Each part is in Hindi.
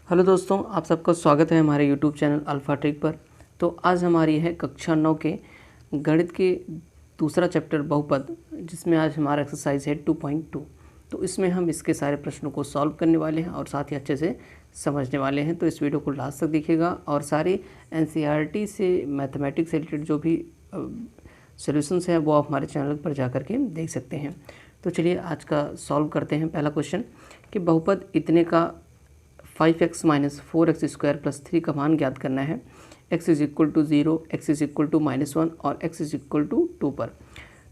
हेलो दोस्तों, आप सबका स्वागत है हमारे यूट्यूब चैनल अल्फ़ा ट्रिक पर। तो आज हमारी है कक्षा 9 के गणित के दूसरा चैप्टर बहुपद, जिसमें आज हमारा एक्सरसाइज है 2.2। तो इसमें हम इसके सारे प्रश्नों को सॉल्व करने वाले हैं और साथ ही अच्छे से समझने वाले हैं। तो इस वीडियो को लास्ट तक देखिएगा और सारे एनसीईआरटी से मैथमेटिक्स से रिलेटेड जो भी सॉल्यूशंस हैं वो आप हमारे चैनल पर जा कर के देख सकते हैं। तो चलिए आज का सॉल्व करते हैं। पहला क्वेश्चन कि बहुपद इतने का 5x minus 4x square plus 3 का मान ज्ञात करना है। x is equal to 0, x is equal to -1 और x इज इक्वल टू 2 पर।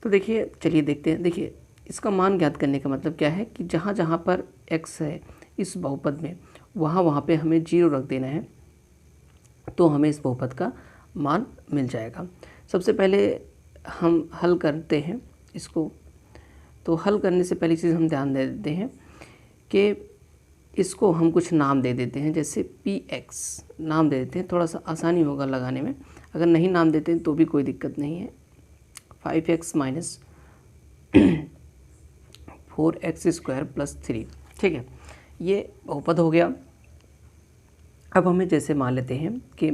तो देखिए, चलिए देखते हैं। देखिए, इसका मान ज्ञात करने का मतलब क्या है कि जहाँ जहाँ पर x है इस बहुपद में, वहाँ वहाँ पे हमें 0 रख देना है, तो हमें इस बहुपद का मान मिल जाएगा। सबसे पहले हम हल करते हैं इसको। तो हल करने से पहली चीज़ हम ध्यान दे देते हैं कि इसको हम कुछ नाम दे देते हैं, जैसे px नाम दे देते हैं, थोड़ा सा आसानी होगा लगाने में। अगर नहीं नाम देते हैं तो भी कोई दिक्कत नहीं है। 5x minus 4x square plus 3, ठीक है, ये बहुपद हो गया। अब हमें जैसे मान लेते हैं कि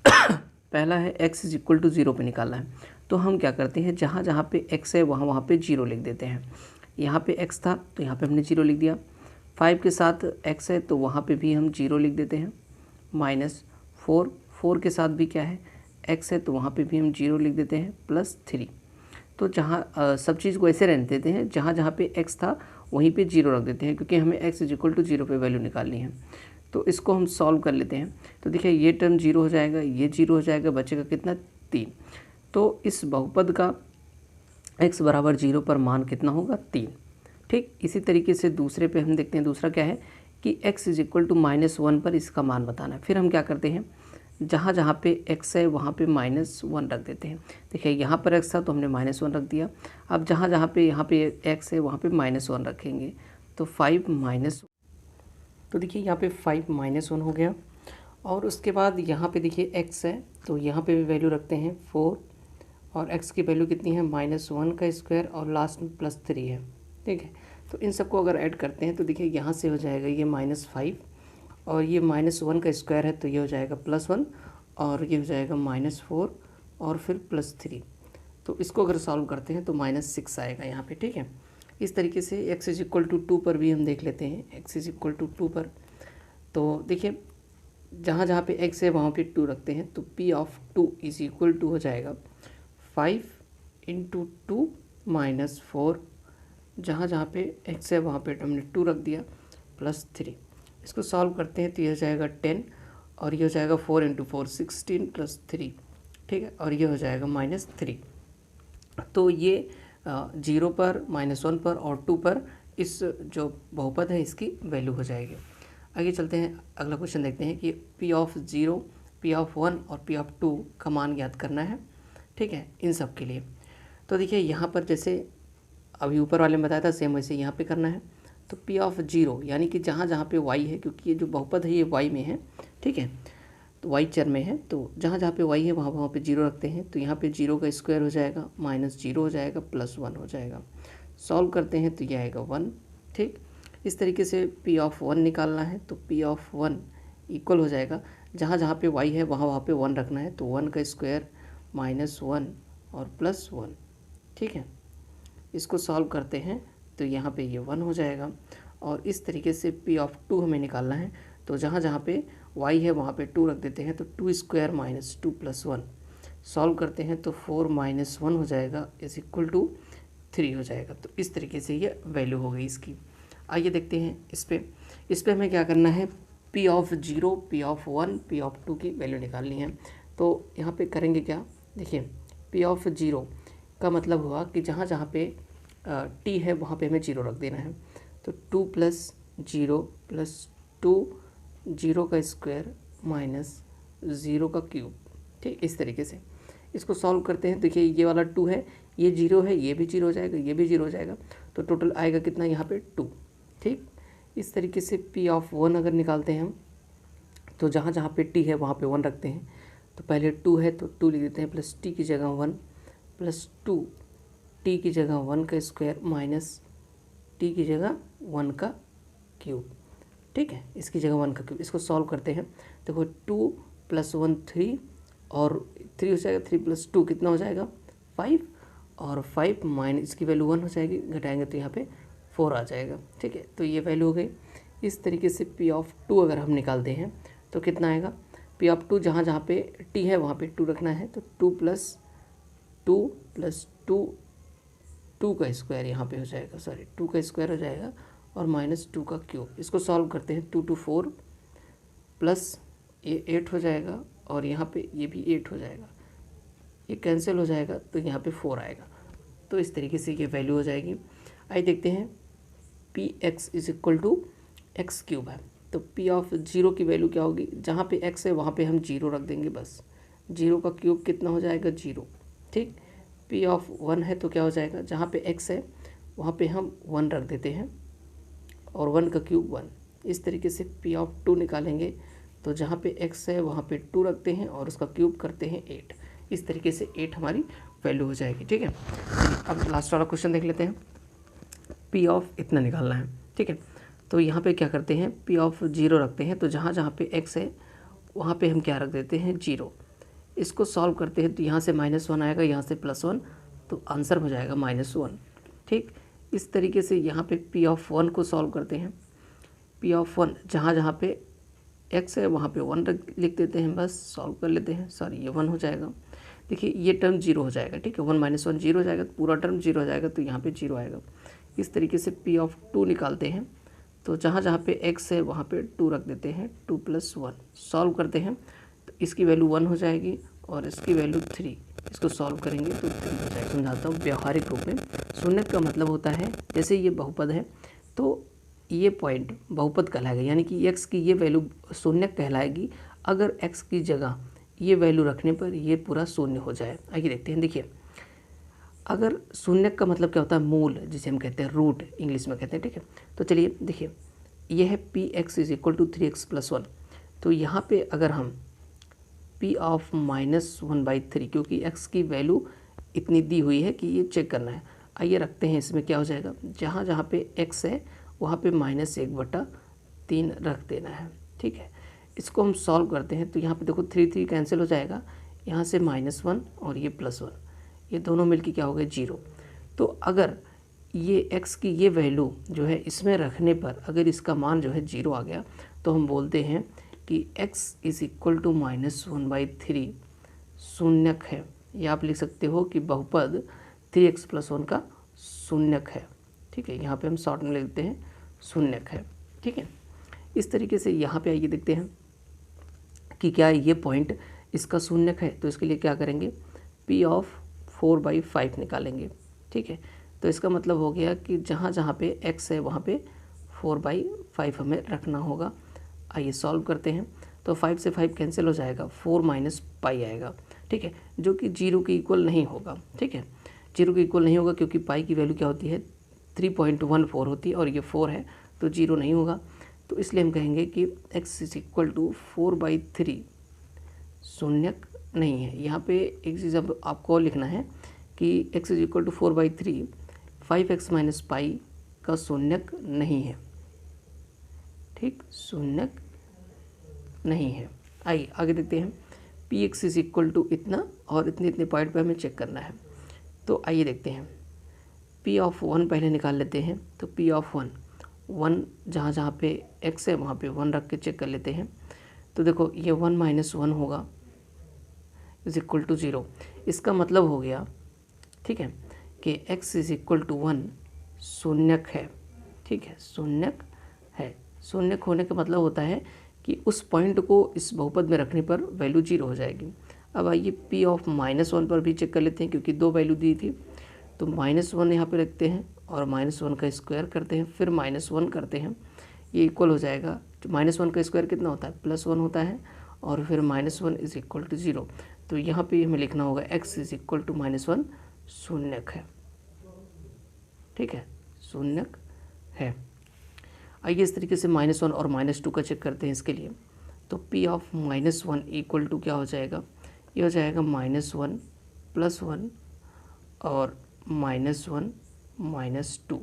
पहला है x इज इक्वल टू 0 पे निकालना है। तो हम क्या करते हैं, जहाँ जहाँ पे x है वहाँ वहाँ पे 0 लिख देते हैं। यहाँ पे x था तो यहाँ पे हमने 0 लिख दिया। 5 के साथ x है तो वहाँ पे भी हम 0 लिख देते हैं। -4 के साथ भी क्या है, x है तो वहाँ पे भी हम 0 लिख देते हैं। +3, तो जहाँ सब चीज़ को ऐसे रहने देते हैं, जहाँ जहाँ पे x था वहीं पे 0 रख देते हैं, क्योंकि हमें x इज इक्वल टू 0 पे वैल्यू निकालनी है। तो इसको हम सॉल्व कर लेते हैं। तो देखिए, ये टर्म 0 हो जाएगा, ये 0 हो जाएगा, बचेगा कितना, 3। तो इस बहुपद का x बराबर 0 पर मान कितना होगा, 3। ठीक इसी तरीके से दूसरे पे हम देखते हैं। दूसरा क्या है कि x इज इक्वल टू -1 पर इसका मान बताना है। फिर हम क्या करते हैं, जहाँ जहाँ पे x है वहाँ पे -1 रख देते हैं। देखिए, यहाँ पर x था तो हमने -1 रख दिया। अब जहाँ जहाँ पे यहाँ पे x है वहाँ पे -1 रखेंगे, तो 5 माइनस, तो देखिए यहाँ पे 5 -1 हो गया। और उसके बाद यहाँ पे देखिए x है तो यहाँ पे भी वैल्यू रखते हैं 4, और x की वैल्यू कितनी है, -1 का स्क्वायर और लास्ट में +3 है। ठीक है, तो इन सबको अगर ऐड करते हैं तो देखिए यहाँ से हो जाएगा ये -5, और ये -1 का स्क्वायर है तो ये हो जाएगा +1, और ये हो जाएगा -4 और फिर +3। तो इसको अगर सॉल्व करते हैं तो -6 आएगा यहाँ पे। ठीक है, इस तरीके से x इज इक्वल टू 2 पर भी हम देख लेते हैं। x इज इक्वल टू 2 पर तो देखिए, जहाँ जहाँ पे x है वहाँ पे 2 रखते हैं, तो p of 2 is equal to हो जाएगा 5 इंटू 2 -4, जहाँ जहाँ पे x है वहाँ पे हमने 2 रख दिया, +3। इसको सॉल्व करते हैं तो ये हो जाएगा 10, और ये हो जाएगा 4 इंटू 4 16 +3, ठीक है, और ये हो जाएगा -3। तो ये 0 पर, -1 पर और 2 पर इस जो बहुपद है इसकी वैल्यू हो जाएगी। आगे चलते हैं, अगला क्वेश्चन देखते हैं कि p ऑफ 0, p ऑफ 1 और p ऑफ 2 का मान ज्ञात करना है। ठीक है, इन सब के लिए। तो देखिए यहाँ पर जैसे अभी ऊपर वाले में बताया था, सेम वैसे यहाँ पे करना है। तो p ऑफ 0 यानी कि जहाँ जहाँ पे y है, क्योंकि ये जो बहुपद है ये y में है, ठीक है, तो y चर में है, तो जहाँ जहाँ पे y है वहाँ वहाँ पे 0 रखते हैं। तो यहाँ पे 0 का स्क्वायर हो जाएगा, -0 हो जाएगा, +1 हो जाएगा। सॉल्व करते हैं तो ये आएगा 1। ठीक, इस तरीके से p ऑफ 1 निकालना है। तो p ऑफ 1 इक्वल हो जाएगा, जहाँ जहाँ पे y है वहाँ वहाँ पे 1 रखना है, तो 1 का स्क्वायर -1 और +1। ठीक है, इसको सॉल्व करते हैं तो यहाँ पे ये 1 हो जाएगा। और इस तरीके से p ऑफ 2 हमें निकालना है, तो जहाँ जहाँ पे y है वहाँ पे 2 रख देते हैं, तो 2 स्क्वायर -2 +1। सॉल्व करते हैं तो 4 -1 हो जाएगा इज इक्वल टू 3 हो जाएगा। तो इस तरीके से ये वैल्यू हो गई इसकी। आइए देखते हैं इस पर हमें क्या करना है, p of 0, p of 1, p of 2 की वैल्यू निकालनी है। तो यहाँ पे करेंगे क्या, देखिए p ऑफ 0 का मतलब हुआ कि जहाँ जहाँ पे t है वहाँ पे हमें 0 रख देना है। तो 2 + 0 + 2, 0 का स्क्वायर -0 का क्यूब। ठीक, इस तरीके से इसको सॉल्व करते हैं। देखिए ये वाला 2 है, ये 0 है, ये भी 0 हो जाएगा, ये भी 0 हो जाएगा, तो टोटल आएगा कितना यहाँ पे 2। ठीक, इस तरीके से p ऑफ 1 अगर निकालते हैं हम, तो जहाँ जहाँ पे t है वहाँ पे 1 रखते हैं। तो पहले 2 है तो 2 लिख देते हैं, प्लस t की जगह 1, +2 t की जगह 1 का स्क्वायर माइनस t की जगह 1 का क्यूब। ठीक है, इसकी जगह 1 का क्यूब। इसको सॉल्व करते हैं, देखो 2 + 1 3 और 3 हो जाएगा, 3 + 2 कितना हो जाएगा 5 और 5 माइनस इसकी वैल्यू 1 हो जाएगी, घटाएंगे तो यहाँ पे 4 आ जाएगा। ठीक है, तो ये वैल्यू हो गई। इस तरीके से P(2) अगर हम निकालते हैं तो कितना आएगा, P(2) जहाँ जहाँ पे t है वहाँ पे 2 रखना है, तो 2 + 2 + 2 2 का स्क्वायर यहाँ पे हो जाएगा, सॉरी 2 का स्क्वायर हो जाएगा और -2 का क्यूब। इसको सॉल्व करते हैं, 2 × 4 प्लस ये 8 हो जाएगा और यहाँ पे ये भी 8 हो जाएगा, ये कैंसिल हो जाएगा तो यहाँ पे 4 आएगा। तो इस तरीके से ये वैल्यू हो जाएगी। आइए देखते हैं, Px = x³ है, तो P(0) की वैल्यू क्या होगी, जहाँ पे x है वहाँ पे हम 0 रख देंगे बस। 0 का क्यूब कितना हो जाएगा 0। ठीक, P(1) है तो क्या हो जाएगा, जहाँ पे x है वहाँ पे हम 1 रख देते हैं और 1 का क्यूब 1। इस तरीके से P(2) निकालेंगे तो जहाँ पे x है वहाँ पे 2 रखते हैं और उसका क्यूब करते हैं 8। इस तरीके से 8 हमारी वैल्यू हो जाएगी। ठीक है, अब लास्ट वाला क्वेश्चन देख लेते हैं। P() इतना निकालना है। ठीक है, तो यहाँ पे क्या करते हैं, P(0) रखते हैं, तो जहाँ जहाँ पे x है वहाँ पे हम क्या रख देते हैं 0। इसको सॉल्व करते हैं तो यहाँ से -1 आएगा, यहाँ से +1, तो आंसर हो जाएगा -1। ठीक, इस तरीके से यहाँ पे P(1) को सॉल्व करते हैं। P(1) जहाँ जहाँ पे x है वहाँ पे 1 लिख देते हैं, बस सॉल्व कर लेते हैं। सॉरी, ये 1 हो जाएगा। देखिए ये टर्म 0 हो जाएगा। ठीक है, 1 - 1 0 हो जाएगा, तो पूरा टर्म 0 हो जाएगा, तो यहाँ पे 0 आएगा। इस तरीके से P(2) निकालते हैं, तो जहाँ जहाँ पे x है वहाँ पे 2 रख देते हैं, 2 + 1 सॉल्व करते हैं तो इसकी वैल्यू 1 हो जाएगी और इसकी वैल्यू 3। इसको सॉल्व करेंगे तो 3 हो जाएगा। समझाता हूँ व्यवहारिक रूप में। शून्य का मतलब होता है, जैसे ये बहुपद है तो ये पॉइंट बहुपद कहलाएगा, यानी कि x की ये वैल्यू शून्य कहलाएगी अगर x की जगह ये वैल्यू रखने पर ये पूरा शून्य हो जाए। आइए देखते हैं। देखिए, अगर शून्य का मतलब क्या होता है, मूल, जिसे हम कहते हैं रूट इंग्लिश में कहते हैं। ठीक है, तो चलिए देखिए, ये है Px = 3x + 1। तो यहाँ पे अगर हम P(-1/3), क्योंकि x की वैल्यू इतनी दी हुई है कि ये चेक करना है। आइए रखते हैं, इसमें क्या हो जाएगा, जहाँ जहाँ पे x है वहाँ पे -1/3 रख देना है। ठीक है, इसको हम सॉल्व करते हैं तो यहाँ पे देखो 3 3 कैंसिल हो जाएगा, यहाँ से -1 और ये +1, ये दोनों मिलके क्या हो गए 0। तो अगर ये x की ये वैल्यू जो है इसमें रखने पर अगर इसका मान जो है 0 आ गया तो हम बोलते हैं कि x = -1/3 शून्यक है। या आप लिख सकते हो कि बहुपद 3x + 1 का शून्यक है। ठीक है, यहाँ पे हम शॉर्ट में लिखते हैं शून्यक है। ठीक है, इस तरीके से यहाँ पे आइए देखते हैं कि क्या ये पॉइंट इसका शून्यक है। तो इसके लिए क्या करेंगे, P(4/5) निकालेंगे। ठीक है, तो इसका मतलब हो गया कि जहाँ जहाँ पे x है वहाँ पे 4/5 हमें रखना होगा। आइए सॉल्व करते हैं, तो 5 से 5 कैंसिल हो जाएगा, 4 - पाई आएगा। ठीक है, जो कि 0 के इक्वल नहीं होगा। ठीक है, 0 के इक्वल नहीं होगा क्योंकि पाई की वैल्यू क्या होती है 3.14 होती है और ये 4 है तो 0 नहीं होगा। तो इसलिए हम कहेंगे कि x = 4/3 शून्यक नहीं है। यहाँ पे एक चीज़ अब आपको लिखना है कि x = 4/3 5x - पाई का शून्यक नहीं है। ठीक, शून्यक नहीं है। आइए आगे देखते हैं, Px = इतना और इतने इतने पॉइंट पे हमें चेक करना है। तो आइए देखते हैं, P(1) पहले निकाल लेते हैं। तो P(1) जहाँ जहाँ पे x है वहाँ पे 1 रख के चेक कर लेते हैं। तो देखो ये 1 - 1 होगा = 0। इसका मतलब हो गया, ठीक है, कि x = 1 शून्यक है। ठीक है, शून्यक है। शून्यक होने का मतलब होता है कि उस पॉइंट को इस बहुपद में रखने पर वैल्यू 0 हो जाएगी। अब आइए P(-1) पर भी चेक कर लेते हैं, क्योंकि 2 वैल्यू दी थी। तो -1 यहाँ पे रखते हैं और -1 का स्क्वायर करते हैं, फिर -1 करते हैं, ये इक्वल हो जाएगा। तो -1 का स्क्वायर कितना होता है, +1 होता है, और फिर -1 = 0। तो यहाँ पे हमें लिखना होगा x = -1 शून्यक है। ठीक है, शून्यक है। आइए इस तरीके से -1 और -2 का चेक करते हैं इसके लिए। तो P(-1) = क्या हो जाएगा, ये हो जाएगा -1 + 1 और -1 - 2।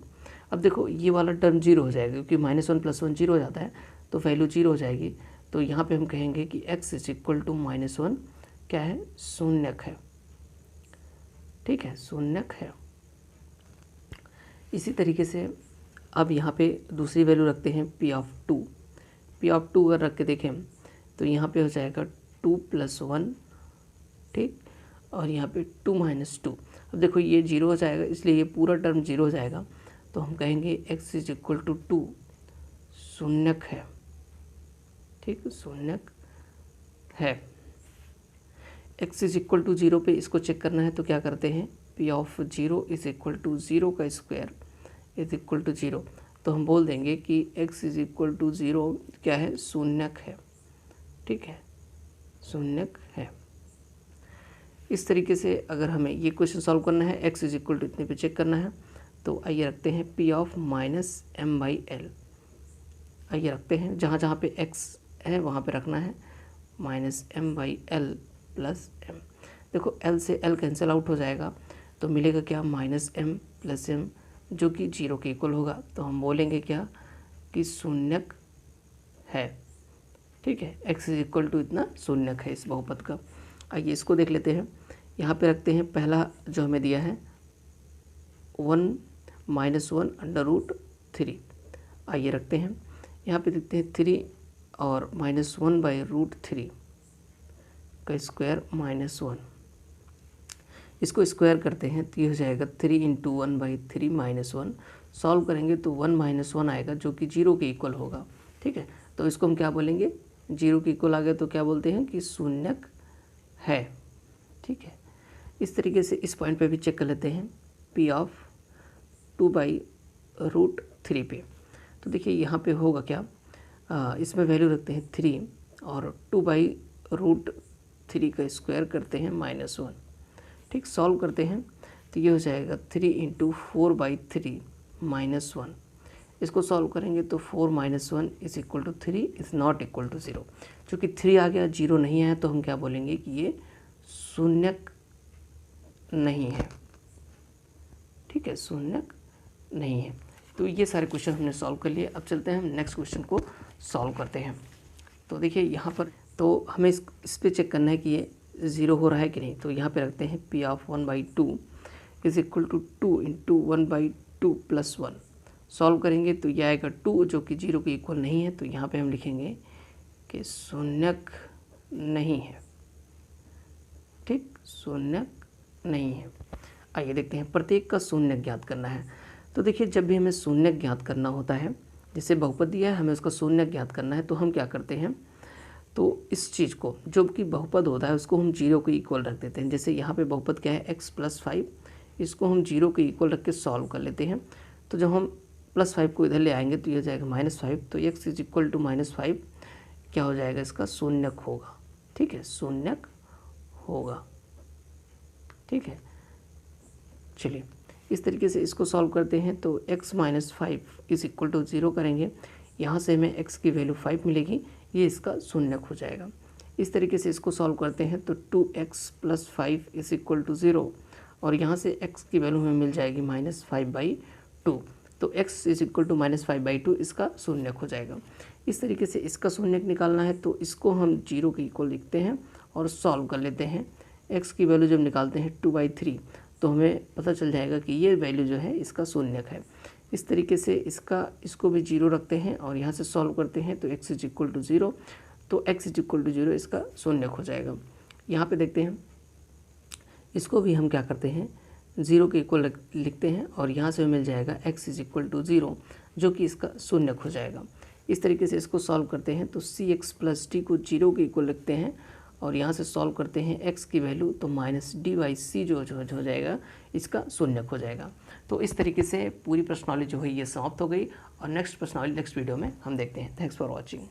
अब देखो ये वाला टर्म 0 हो जाएगा, क्योंकि -1 + 1 0 हो जाता है, तो वैल्यू 0 हो जाएगी। तो यहाँ पे हम कहेंगे कि x इज इक्वल टू -1 क्या है, शून्यक है। ठीक है, शून्यक है। इसी तरीके से अब यहाँ पे दूसरी वैल्यू रखते हैं p ऑफ 2। p ऑफ 2 अगर रख के देखें तो यहाँ पे हो जाएगा 2 + 1, ठीक, और यहाँ पे 2 - 2। अब देखो ये 0 हो जाएगा, इसलिए ये पूरा टर्म 0 हो जाएगा। तो हम कहेंगे x इज इक्वल टू 2 शून्यक है। ठीक, शून्यक है। x इज इक्वल टू 0 पे इसको चेक करना है तो क्या करते हैं, p of 0 is equal to 0 का स्क्वायर इज इक्वल टू 0। तो हम बोल देंगे कि x इज इक्वल टू 0 क्या है, शून्यक है। ठीक है, शून्यक है। इस तरीके से अगर हमें ये क्वेश्चन सॉल्व करना है, x इज इक्वल टू इतने पे चेक करना है, तो आइए रखते हैं p ऑफ -m/l। आइए रखते हैं, जहाँ जहाँ पे x है वहाँ पे रखना है -m/l प्लस m। देखो l से l कैंसिल आउट हो जाएगा तो मिलेगा क्या, -m + m, जो कि 0 के इक्वल होगा। तो हम बोलेंगे क्या कि शून्यक है। ठीक है, x इज इक्वल टू इतना शून्यक है इस बहुपद का। आइए इसको देख लेते हैं। यहाँ पे रखते हैं पहला जो हमें दिया है 1 - 1/√3। आइए रखते हैं, यहाँ पे देखते हैं 3 और -1/√3 का स्क्वायर -1। इसको स्क्वायर करते हैं तो ये हो जाएगा 3 × 1/3 -1। सॉल्व करेंगे तो 1 - 1 आएगा जो कि 0 के इक्वल होगा। ठीक है, तो इसको हम क्या बोलेंगे, 0 के इक्वल आ गया तो क्या बोलते हैं कि शून्यक है। ठीक है, इस तरीके से इस पॉइंट पे भी चेक कर लेते हैं p ऑफ 2/√3 पे। तो देखिए यहाँ पे होगा क्या, इसमें वैल्यू रखते हैं 3 और 2/√3 का स्क्वायर करते हैं -1। ठीक, सॉल्व करते हैं तो ये हो जाएगा 3 × 4/3 -1। इसको सॉल्व करेंगे तो 4 - 1 is equal to 3 is not equal to 0। चूँकि 3 आ गया, 0 नहीं है, तो हम क्या बोलेंगे कि ये शून्यक नहीं है। ठीक है, शून्यक नहीं है। तो ये सारे क्वेश्चन हमने सॉल्व कर लिए। अब चलते हैं हम नेक्स्ट क्वेश्चन को सॉल्व करते हैं। तो देखिए यहाँ पर तो हमें इस पे चेक करना है कि ये 0 हो रहा है कि नहीं। तो यहाँ पे रखते हैं p of 1/2 is equal to 2 × 1/2 + 1। Solve करेंगे तो ये आएगा 2 जो कि 0 के इक्वल नहीं है। तो यहाँ पे हम लिखेंगे कि शून्यक नहीं है। ठीक, शून्यक नहीं है। आइए देखते हैं, प्रत्येक का शून्यक ज्ञात करना है। तो देखिए जब भी हमें शून्यक ज्ञात करना होता है, जैसे बहुपद दिया है हमें उसका शून्यक ज्ञात करना है, तो हम क्या करते हैं, तो इस चीज़ को जो कि बहुपद होता है उसको हम 0 के इक्वल रख देते हैं। जैसे यहाँ पे बहुपद क्या है, x + 5, इसको हम 0 के इक्वल रख के सॉल्व कर लेते हैं। तो जब हम +5 को इधर ले आएंगे तो ये हो जाएगा -5। तो x इज इक्वल टू -5 क्या हो जाएगा, इसका शून्यक होगा। ठीक है, शून्यक होगा। ठीक है, चलिए इस तरीके से इसको सॉल्व करते हैं। तो x - 5 इज इक्वल टू 0 करेंगे, यहाँ से हमें x की वैल्यू 5 मिलेगी, ये इसका शून्यक हो जाएगा। इस तरीके से इसको सॉल्व करते हैं तो 2x + 5 इज इक्वल टू 0, और यहाँ से x की वैल्यू हमें मिल जाएगी -5/2। तो x इज इक्वल टू -5/2 इसका शून्यक हो जाएगा। इस तरीके से इसका शून्यक निकालना है तो इसको हम 0 के इक्वल लिखते हैं और सॉल्व कर लेते हैं। x की वैल्यू जब निकालते हैं 2/3 तो हमें पता चल जाएगा कि ये वैल्यू जो है इसका शून्यक है। इस तरीके से इसको भी 0 रखते हैं और यहाँ से सॉल्व करते हैं तो x इज इक्वल टू 0, तो x इज इक्वल टू 0 इसका शून्यक हो जाएगा। यहाँ पे देखते हैं, इसको भी हम क्या करते हैं, 0 के इक्वल लिखते हैं और यहाँ से मिल जाएगा x इज इक्वल टू 0, जो कि इसका शून्यक हो जाएगा। इस तरीके से इसको सॉल्व करते हैं तो cx + d को 0 के इक्वल लिखते हैं और यहाँ से सॉल्व करते हैं x की वैल्यू, तो -d/c जो हो जाएगा इसका शून्यक हो जाएगा। तो इस तरीके से पूरी प्रश्नावली जो है ये समाप्त हो गई और नेक्स्ट प्रश्नावली नेक्स्ट वीडियो में हम देखते हैं। Thanks for watching.